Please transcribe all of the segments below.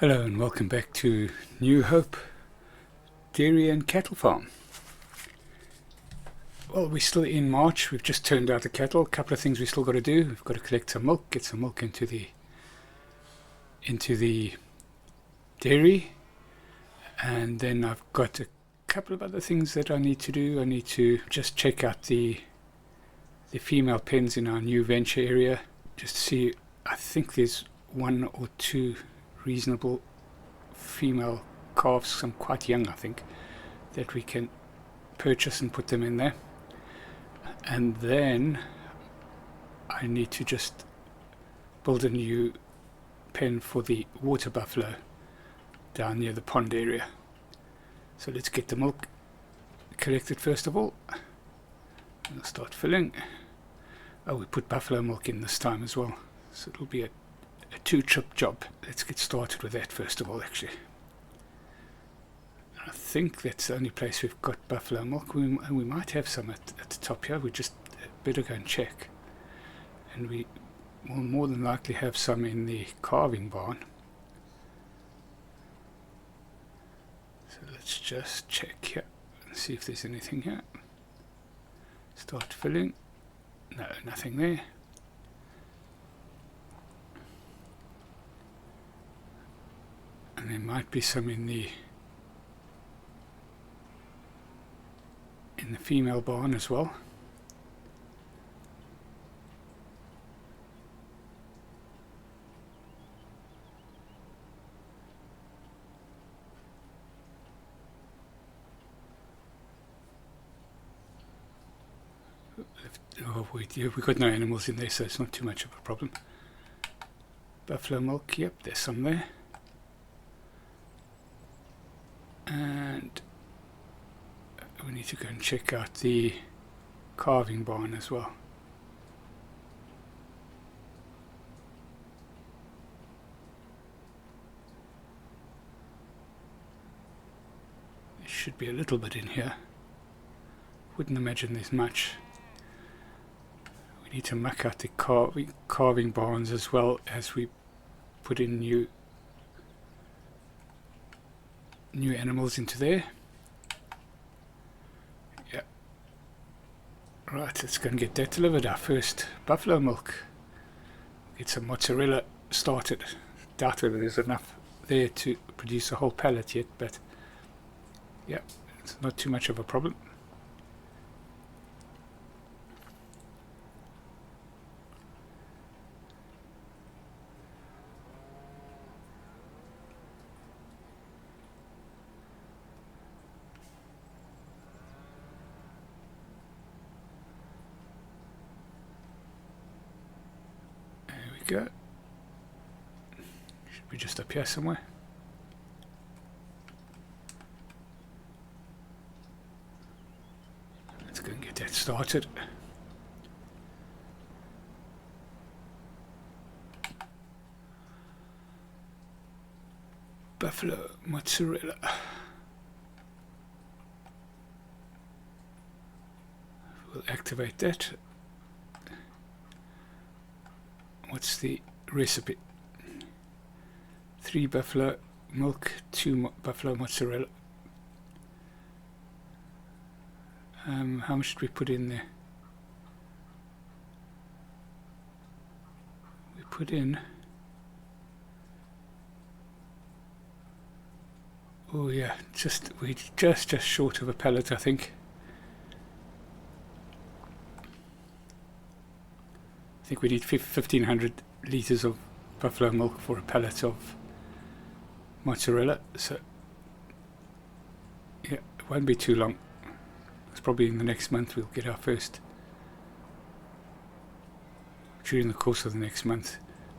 Hello and welcome back to New Hope Dairy and Cattle Farm. Well, we're still in March. We've just turned out the cattle. A couple of things we've still got to do. We've got to collect some milk, get some milk into the dairy, and then I've got a couple of other things that I need to do. I need to just check out the female pens in our new venture area, just to see. I think there's one or two reasonable female calves, some quite young I think, that we can purchase and put them in there. And then I need to just build a new pen for the water buffalo down near the pond area. So let's get the milk collected first of all. I'll start filling. Oh, we put buffalo milk in this time as well, so it'll be a two-trip job. Let's get started with that first of all, actually. I think that's the only place we've got buffalo milk. We might have some at the top here. We just better go and check. And we will more than likely have some in the calving barn. So let's just check here and see if there's anything here. Start filling. No, nothing there. And there might be some in the female barn as well. Oh wait, yeah, we've got no animals in there, so it's not too much of a problem. Buffalo milk, yep, there's some there. And we need to go and check out the calving barn as well. There should be a little bit in here. Wouldn't imagine there's much. We need to muck out the calving barns as well as we put in new animals into there. Yeah. Right, let's go and get that delivered. Our first buffalo milk. Get some mozzarella started. Doubt whether there's enough there to produce a whole pallet yet, but yeah, it's not too much of a problem. Go. Should be just up here somewhere. Let's go and get that started. Buffalo mozzarella. We'll activate that. What's the recipe? 3 buffalo milk, 2 buffalo mozzarella. How much did we put in there? We put in, oh yeah, we're just short of a pallet, I think. I think we need 1,500 litres of buffalo milk for a pallet of mozzarella, so yeah, it won't be too long. It's probably in the next month we'll get our first, during the course of the next month,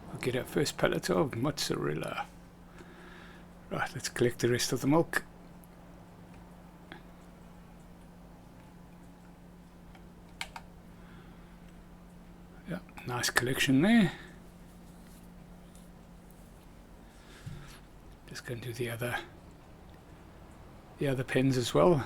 we'll get our first pallet of mozzarella. Right, let's collect the rest of the milk. Yeah, nice collection there. Just going to do the other pens as well.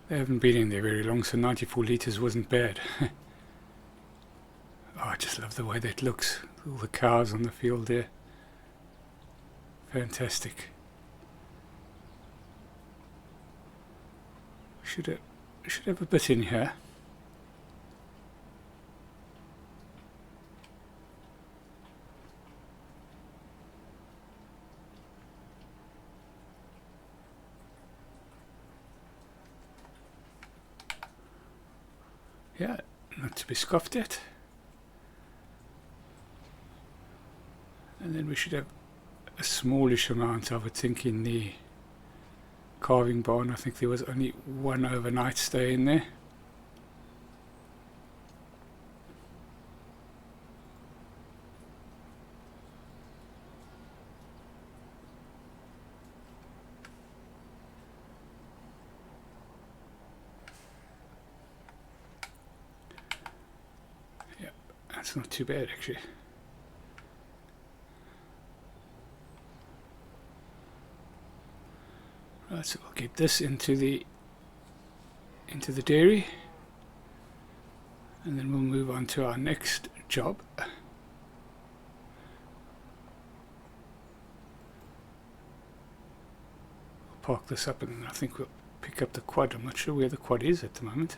They haven't been in there very long, so 94 litres wasn't bad. Oh, I just love the way that looks. All the cows on the field there. Fantastic. Should have a bit in here. Yeah, not to be scoffed at. And then we should have a smallish amount, I would think, in the calving barn. I think there was only one overnight stay in there. Yeah, that's not too bad actually. Right, so we'll get this into the dairy, and then we'll move on to our next job. We'll park this up, and I think we'll pick up the quad. I'm not sure where the quad is at the moment.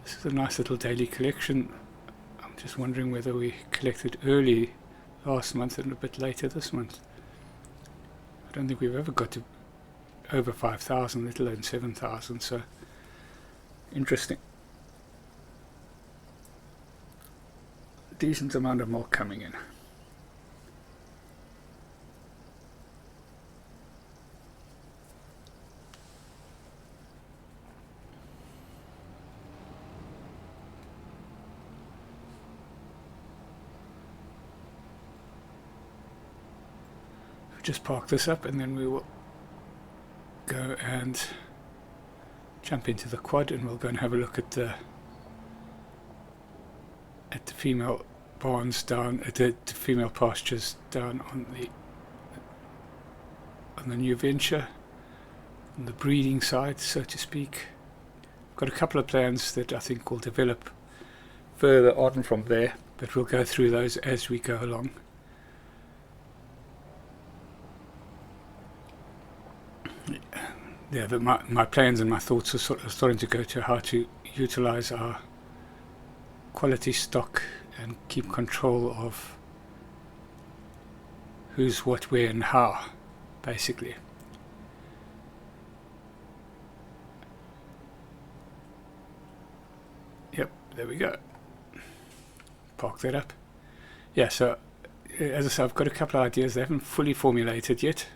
This is a nice little daily collection. I'm just wondering whether we collected early last month and a bit later this month. I don't think we've ever got to over 5,000, let alone 7,000, so interesting. Decent amount of milk coming in. Just park this up, and then we will go and jump into the quad, and we'll go and have a look at the female barns down at the female pastures down on the new venture, on the breeding side, so to speak. Got a couple of plans that I think will develop further on from there, but we'll go through those as we go along. Yeah, but my plans and my thoughts are sort of starting to go to how to utilize our quality stock and keep control of who's what, where and how, basically. Yep, there we go. Park that up. Yeah, so as I said, I've got a couple of ideas. They haven't fully formulated yet.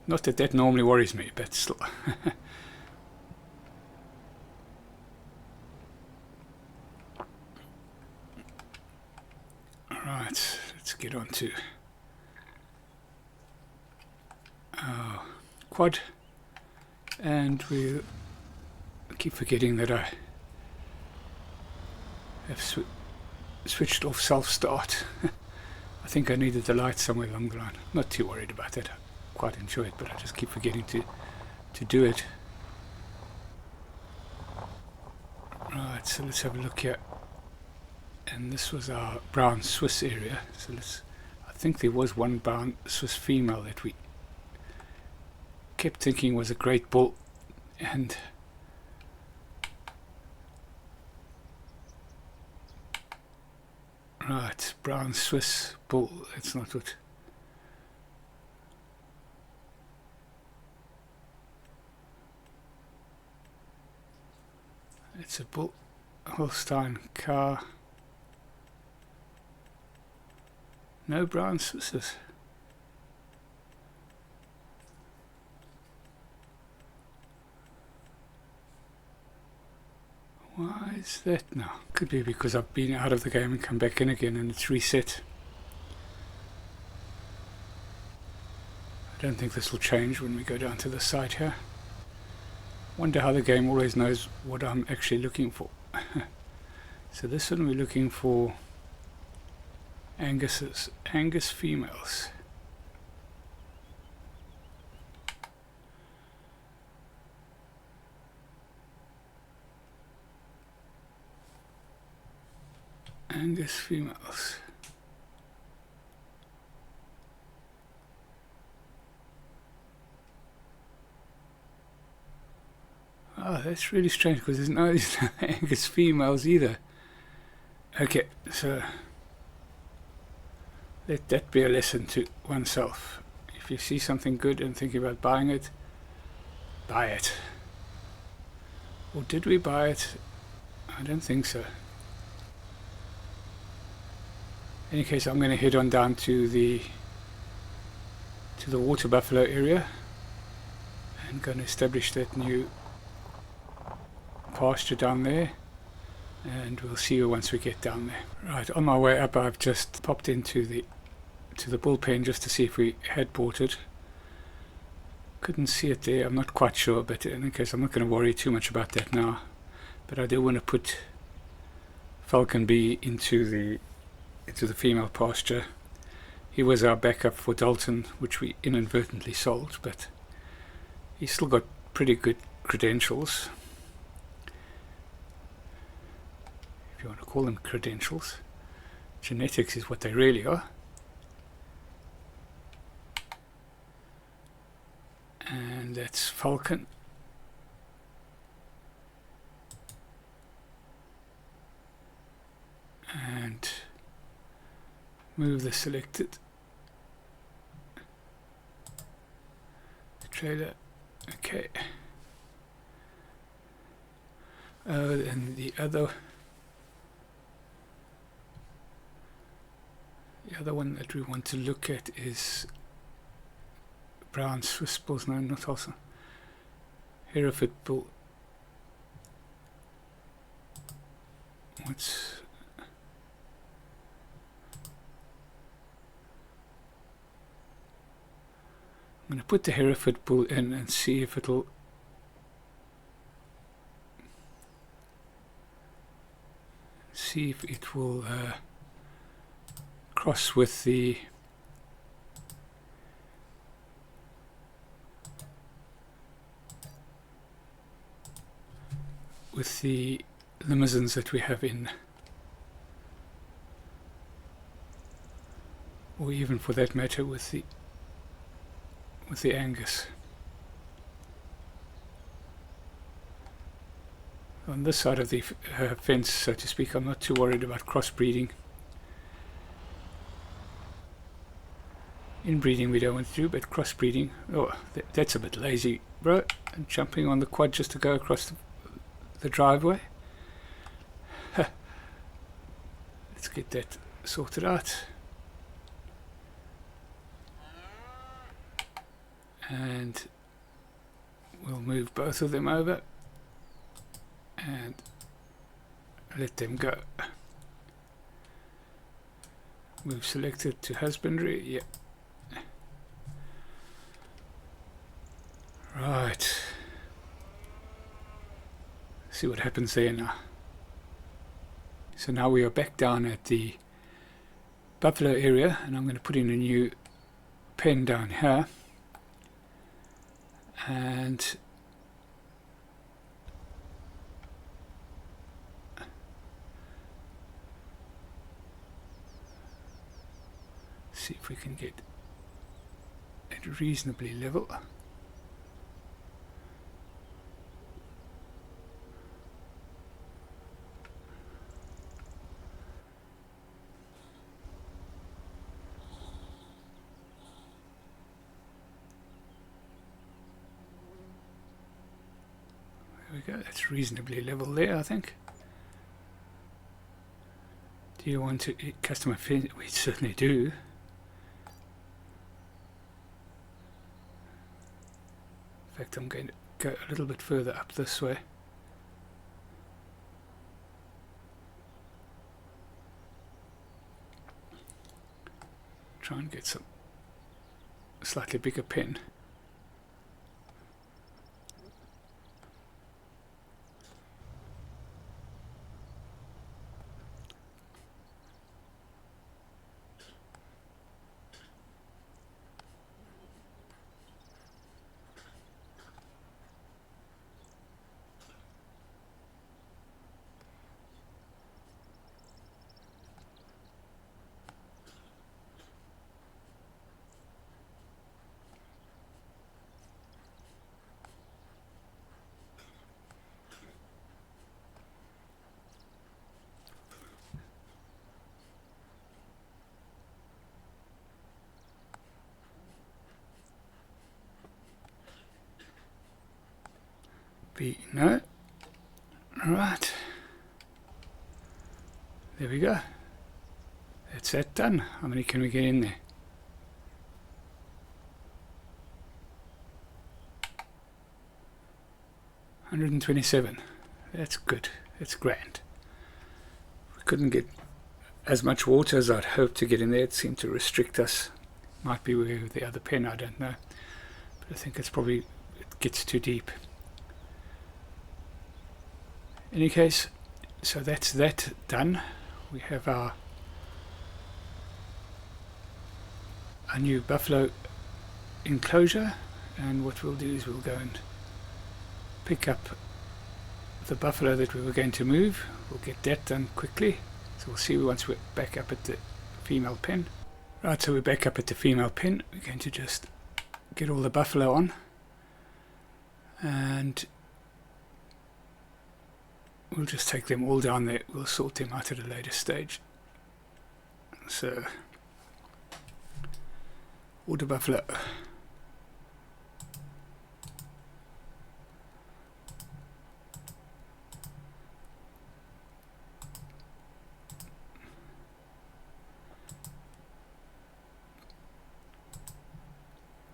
Not that that normally worries me, but still. Alright, let's get on to our quad. And we'll keep forgetting that I have switched off self-start. I think I needed the light somewhere along the line. Not too worried about that. Quite enjoy it, but I just keep forgetting to do it. Right, so let's have a look here. And this was our brown Swiss area. So I think there was one brown Swiss female that we kept thinking was a great bull, and right, brown Swiss bull, that's not what. It's a bull Holstein car. No brown Swisses. Why is that now? Could be because I've been out of the game and come back in again and it's reset. I don't think this will change when we go down to the site here. Wonder how the game always knows what I'm actually looking for. So this one we're looking for Angus females. Angus females. Oh, that's really strange because there's no Angus females either. Okay, so let that be a lesson to oneself. If you see something good and thinking about buying it, buy it. Or did we buy it? I don't think so. In any case, I'm going to head on down to the water buffalo area and going to establish that new pasture down there, and we'll see you once we get down there. Right, on my way up, I've just popped into the bullpen just to see if we had bought it. Couldn't see it there. I'm not quite sure, but in any case, I'm not going to worry too much about that now. But I do want to put Falcon B into the female pasture. He was our backup for Dalton, which we inadvertently sold, but he's still got pretty good credentials, if you want to call them credentials. Genetics is what they really are. And that's Falcon. And move the selected trailer. Okay. And the other one that we want to look at is brown Swiss bulls. No, not also Hereford bull. What's I'm going to put the Hereford bull in and see if it'll cross with the limousines that we have in, or even for that matter with the Angus. On this side of the fence, so to speak, I'm not too worried about crossbreeding. Inbreeding we don't want to do, but crossbreeding, oh, that's a bit lazy, bro. And jumping on the quad just to go across the driveway. Let's get that sorted out. And we'll move both of them over and let them go. Move selected to husbandry. Yep. Right. See what happens there now. So now we are back down at the buffalo area, and I'm going to put in a new pen down here. And see if we can get it reasonably level. There we go, that's reasonably level there, I think. Do you want to custom a fence? We certainly do. In fact, I'm going to go a little bit further up this way. Try and get some slightly bigger pen. B, no. Alright. There we go. That's that done. How many can we get in there? 127. That's good. That's grand. We couldn't get as much water as I'd hoped to get in there. It seemed to restrict us. Might be with the other pen, I don't know. But I think it's probably, it gets too deep. In any case, so that's that done. We have our new buffalo enclosure, and what we'll do is we'll go and pick up the buffalo that we were going to move. We'll get that done quickly. So we'll see once we're back up at the female pen. Right, so we're back up at the female pen. We're going to just get all the buffalo on, and we'll just take them all down there. We'll sort them out at a later stage. So, water buffalo.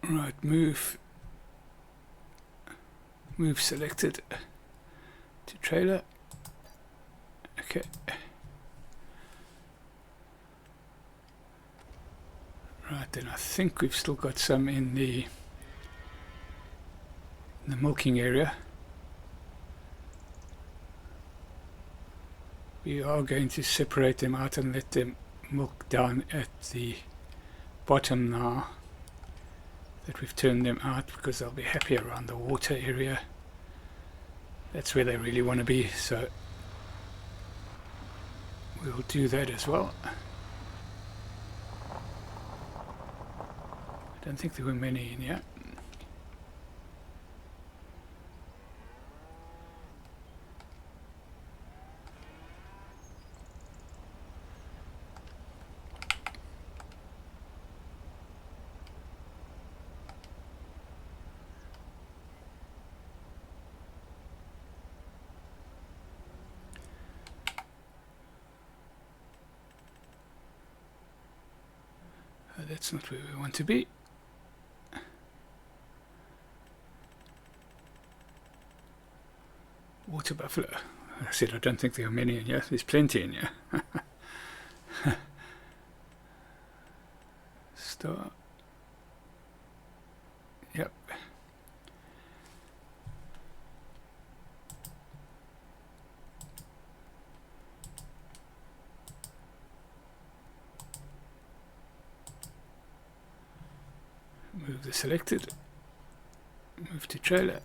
Right, move selected to trailer. Okay. Right, then I think we've still got some in the milking area. We are going to separate them out and let them milk down at the bottom now that we've turned them out, because they'll be happy around the water area. That's where they really want to be, so we'll do that as well. I don't think there were many in here. That's not where we want to be. Water buffalo. I said I don't think there are many in here. There's plenty in here. Star. Yep. Move the selected, move to trailer.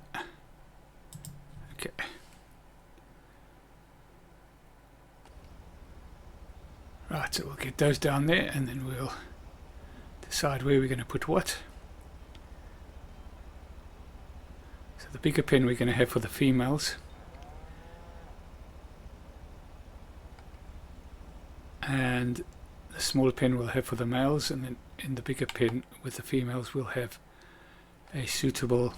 Okay. Right, so we'll get those down there, and then we'll decide where we're going to put what. So the bigger pen we're going to have for the females, and the smaller pen we'll have for the males, and then in the bigger pen with the females we'll have a suitable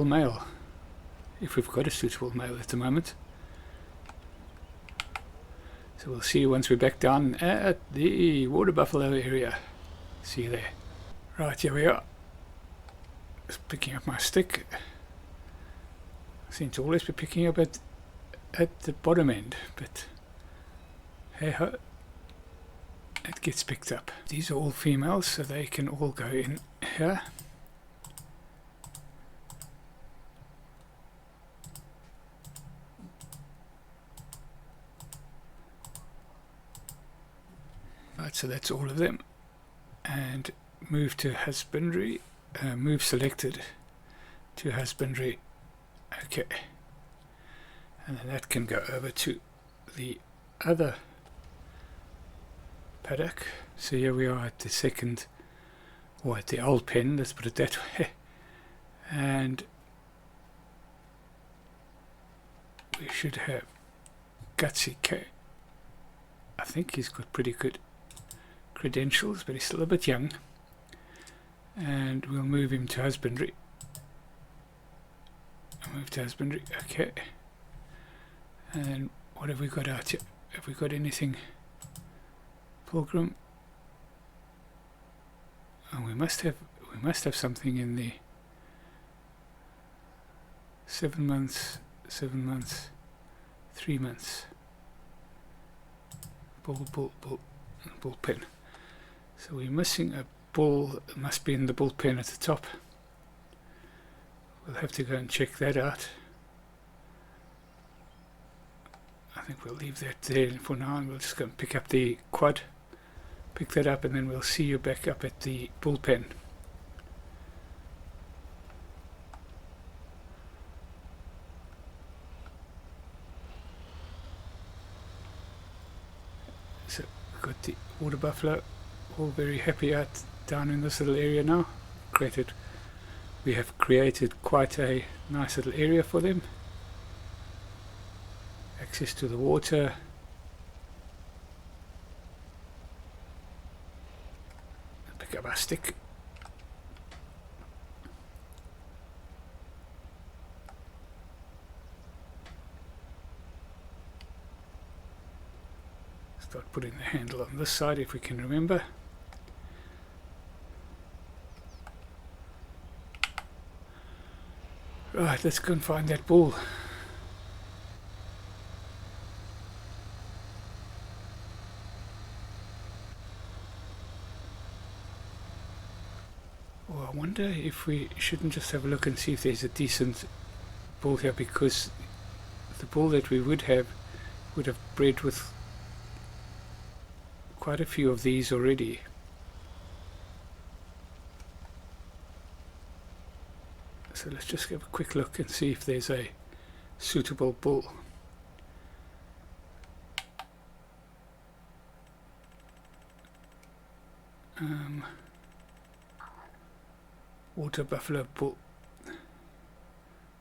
male, if we've got a suitable male at the moment. So we'll see you once we're back down at the water buffalo area. See you there. Right, here we are. Just picking up my stick. I seem to always be picking up at the bottom end, but hey ho, it gets picked up. These are all females, so they can all go in here. Right, so that's all of them. And move to husbandry, move selected to husbandry. Okay. And then that can go over to the other paddock. So here we are at the second, or at the old pen, let's put it that way. And we should have Gutsy K. I think he's got pretty good credentials, but he's still a bit young. and we'll move him to husbandry. Move to husbandry, okay. And what have we got out here? Have we got anything? Pilgrim. Oh, we must have something in the 7 months, 3 months. Bull pen. So we're missing a bull. It must be in the bull pen at the top. We'll have to go and check that out. I think we'll leave that there for now, and we'll just go and pick up the quad. Pick that up, and then we'll see you back up at the bullpen. So we've got the water buffalo all very happy out down in this little area now. We have created quite a nice little area for them. Access to the water. Pick up our stick. Start putting the handle on this side if we can remember. Right, let's go and find that bull. Well, I wonder if we shouldn't just have a look and see if there's a decent bull here, because the bull that we would have bred with quite a few of these already. So let's just have a quick look and see if there's a suitable bull. Water buffalo bull.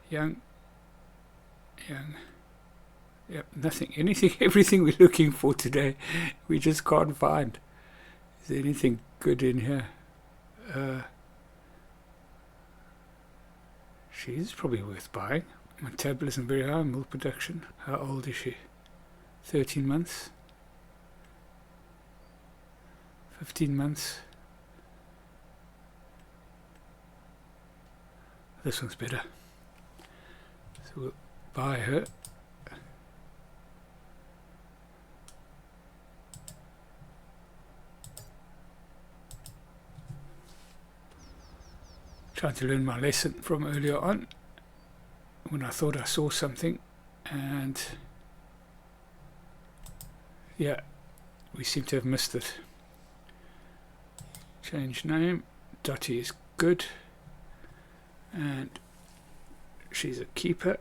Young. Yep, nothing, everything we're looking for today, we just can't find. Is there anything good in here? She's probably worth buying. Metabolism very high, milk production. How old is she? 13 months? 15 months? This one's better. So we'll buy her. Trying to learn my lesson from earlier on when I thought I saw something, and yeah, we seem to have missed it. Change name. Dottie is good, and she's a keeper.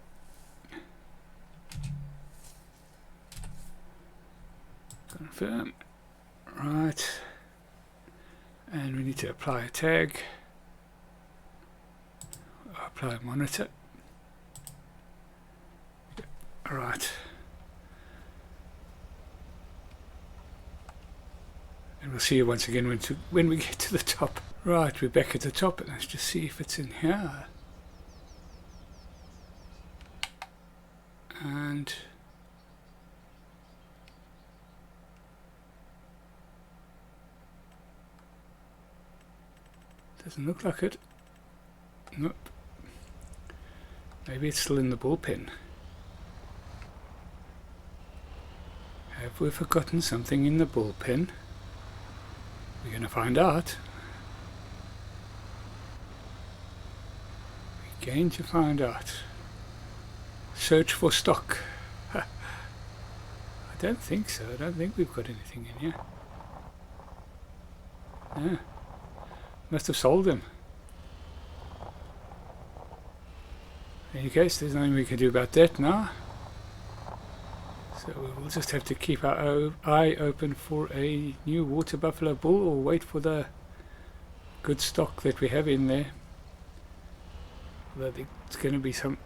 Confirm. Right, and we need to apply a tag. Apply a monitor. Alright. And we'll see you once again when we get to the top. Right, we're back at the top, and let's just see if it's in here. And doesn't look like it. Nope. Maybe it's still in the bullpen. Have we forgotten something in the bullpen? We're going to find out. We're going to find out. Search for stock. I don't think so. I don't think we've got anything in here. No. Must have sold them. In any case, there's nothing we can do about that now. So we'll just have to keep our eye open for a new water buffalo bull, or wait for the good stock that we have in there. Although there's going to be some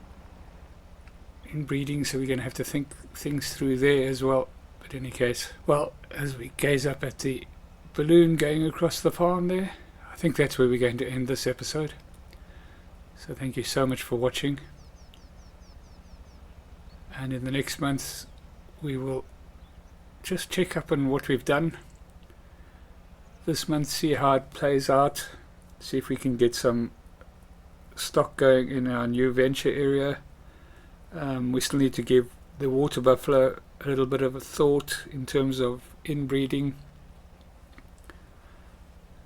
inbreeding, so we're going to have to think things through there as well. But in any case, well, as we gaze up at the balloon going across the farm there, I think that's where we're going to end this episode. So thank you so much for watching. And in the next month we will just check up on what we've done this month, see how it plays out, see if we can get some stock going in our new venture area. We still need to give the water buffalo a little bit of a thought in terms of inbreeding.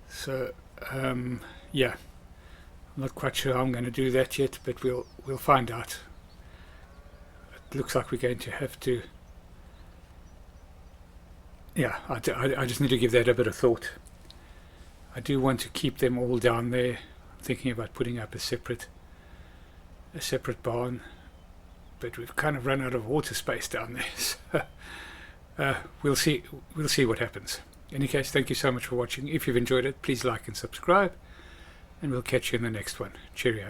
So yeah, I'm not quite sure how I'm going to do that yet, but we'll find out. It looks like we're going to have to. Yeah, I just need to give that a bit of thought. I do want to keep them all down there. I'm thinking about putting up a separate barn, but we've kind of run out of water space down there. So we'll see what happens. In any case, thank you so much for watching. If you've enjoyed it, please like and subscribe, and we'll catch you in the next one. Cheerio.